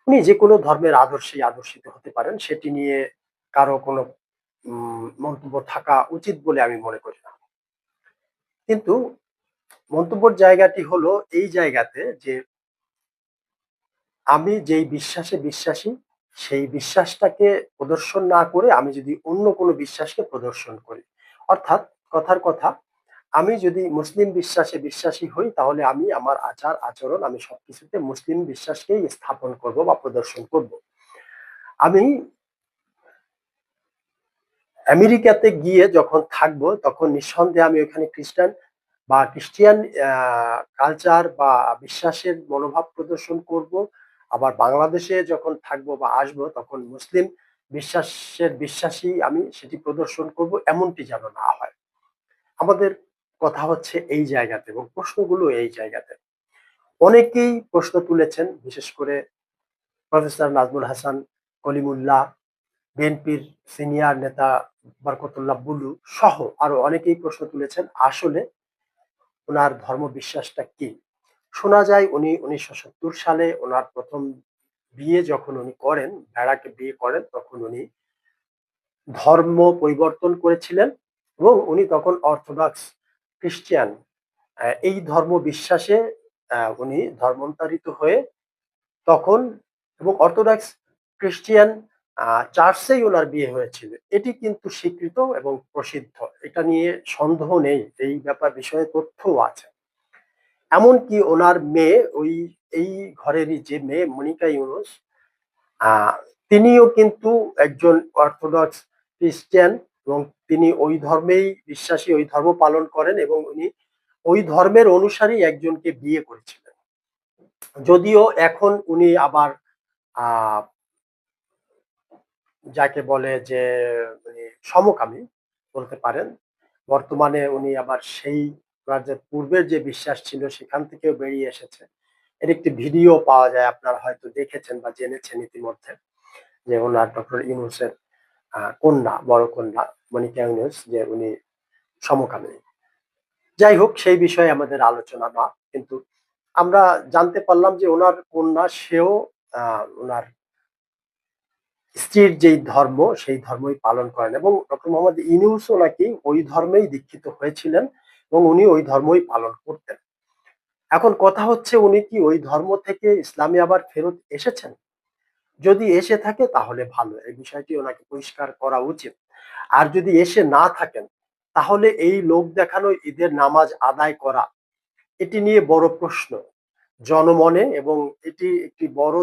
উনি যেকোনো ধর্মের আদর্শেই আদর্শিত হতে পারেন। সেটি নিয়ে কারো কোনো মন্তব্য থাকা উচিত বলে আমি মনে করি না। কিন্তু মন্তব্যের জায়গাটি হলো এই জায়গাতে যে আমি যেই বিশ্বাসে বিশ্বাসী, সেই বিশ্বাসটাকে প্রদর্শন না করে আমি যদি অন্য কোনো বিশ্বাসকে প্রদর্শন করি। অর্থাৎ কথার কথা, আমি যদি মুসলিম বিশ্বাসে বিশ্বাসী হই তাহলে আমি আমার আচার-আচরণ আমি সবকিছুতে মুসলিম বিশ্বাসকেই স্থাপন করব বা প্রদর্শন করব। আমি আমেরিকাতে গিয়ে যখন থাকবো তখন নিঃসন্দেহে আমি ওখানে খ্রিস্টিয়ান কালচার বা বিশ্বাসের মনোভাব প্রদর্শন করব। আবার বাংলাদেশে যখন থাকবো বা আসবো তখন মুসলিম বিশ্বাসী আমি সেটি প্রদর্শন করব, এমনটি যেন না হয়। আমাদের কথা হচ্ছে এই জায়গাতে এবং প্রশ্নগুলো এই জায়গাতে। অনেকেই প্রশ্ন তুলেছেন, বিশেষ করে প্রফেসর নাজমুল হাসান কলিমুল্লাহ, বিএনপির সিনিয়র নেতা বরকতুল্লাহ বুলু সহ আরো অনেকেই প্রশ্ন তুলেছেন আসলে উনার ধর্ম বিশ্বাসটা কি। শোনা যায় উনি ১৯৭০ সালে ওনার প্রথম বিয়ে যখন উনি করেন, ভেড়াকে বিয়ে করেন, তখন উনি ধর্ম পরিবর্তন করেছিলেন এবং উনি তখন অর্থোডক্স খ্রিস্টিয়ান এই ধর্ম বিশ্বাসে উনি ধর্মান্তরিত হয়ে তখন এবং অর্থোডক্স খ্রিস্টিয়ান চার্চেই উনার বিয়ে হয়েছিল। এটি কিন্তু স্বীকৃত এবং প্রসিদ্ধ। এটা নিয়ে সন্দেহ নেই। এই বিষয়ে তথ্যও আছে। এমনকি ওনার মেয়ে এই ঘরেরই যে মেয়ে মনিকা ইউনুস, আ তিনিও কিন্তু একজন অর্থোডক্স খ্রিস্টিয়ান এবং তিনি ওই ধর্মেই বিশ্বাসী, ওই ধর্ম পালন করেন এবং উনি ওই ধর্মের অনুসারী একজনকে বিয়ে করেছিলেন। যদিও এখন উনি আবার আ যাকে বলে যে মানে সমকামী বলতে পারেন। বর্তমানে উনি আবার সেই উনার যে পূর্বের যে বিশ্বাস ছিল সেখান থেকেও বেরিয়ে এসেছে। এর একটি ভিডিও পাওয়া যায়, আপনারা হয়তো দেখেছেন বা জেনেছেন ইতিমধ্যে, যে উনার ডক্টর ইউনূসের কন্যা, বড় কন্যা মনিকা ইউনূস, যে উনি সমকামী। যাই হোক, সেই বিষয়ে আমাদের আলোচনা না। কিন্তু আমরা জানতে পারলাম যে উনার কন্যা সেও উনার স্ত্রীর যেই ধর্ম সেই ধর্মই পালন করেন এবং ডক্টর মোহাম্মদ ইউনূসও নাকি ওই ধর্মেই দীক্ষিত হয়েছিলেন এবং উনি ওই ধর্মই পালন করতেন। এখন কথা হচ্ছে উনি কি ওই ধর্ম থেকে ইসলামে আবার ফেরত এসেছেন? যদি এসে থাকে তাহলে ভালো। এই বিষয়টি ওনাকে পরিষ্কার করা উচিত। আর যদি এসে না থাকেন তাহলে এই লোক দেখানো ঈদের নামাজ আদায় করা, এটি নিয়ে বড় প্রশ্ন জনমনে এবং এটি একটি বড়